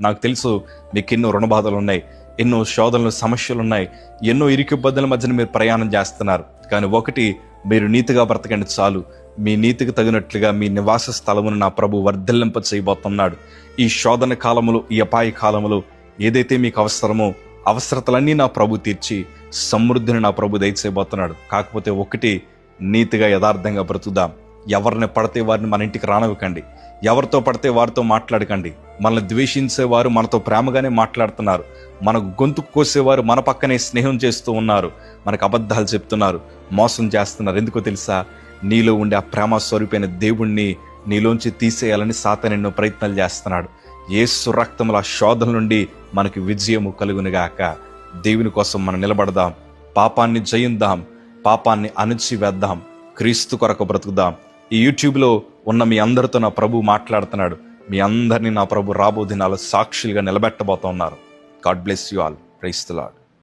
నాకు తెలుసు మీకు ఎన్నో రుణబాధలు ఉన్నాయి, ఎన్నో శోధనలు, సమస్యలు ఉన్నాయి, ఎన్నో ఇరుకిబ్బద్దల మధ్యన మీరు ప్రయాణం చేస్తున్నారు. కానీ ఒకటి, మీరు నీతిగా బ్రతకండి చాలు. మీ నీతికి తగినట్లుగా మీ నివాస స్థలమును నా ప్రభు వర్ధిల్లింప చేయబోతున్నాడు. ఈ శోధన కాలములు, ఈ అపాయ కాలములు ఏదైతే మీకు అవసరమో అవసరతలన్నీ నా ప్రభు తీర్చి సమృద్ధిని నా ప్రభు దయచేయబోతున్నాడు. కాకపోతే ఒకటి, నీతిగా యథార్థంగా బ్రతుకుదాం. ఎవరిని పడితే వారిని మన ఇంటికి రానివ్వకండి, ఎవరితో పడితే వారితో మాట్లాడకండి. మనల్ని ద్వేషించేవారు మనతో ప్రేమగానే మాట్లాడుతున్నారు, మనకు గొంతు కోసేవారు మన పక్కనే స్నేహం చేస్తూ ఉన్నారు, మనకు అబద్ధాలు చెప్తున్నారు, మోసం చేస్తున్నారు. ఎందుకో తెలుసా? నీలో ఉండే ఆ ప్రేమ స్వరూపైన దేవుణ్ణి నీలోంచి తీసేయాలని సాతాను ఎన్నో ప్రయత్నాలు చేస్తున్నాడు. యేసు రక్తముల శోధన నుండి మనకి విజయము కలుగునుగాక. దేవుని కోసం మనం నిలబడదాం, పాపాన్ని జయిందాం, పాపాన్ని అణిచివేద్దాం, క్రీస్తు కొరకు బ్రతుకుదాం. ఈ యూట్యూబ్లో ఉన్న మీ అందరితో నా ప్రభు మాట్లాడుతున్నాడు. మీ అందరినీ నా ప్రభు రాబో దినాలు సాక్షులుగా నిలబెట్టబోతున్నారు. God bless you all. Praise the lord.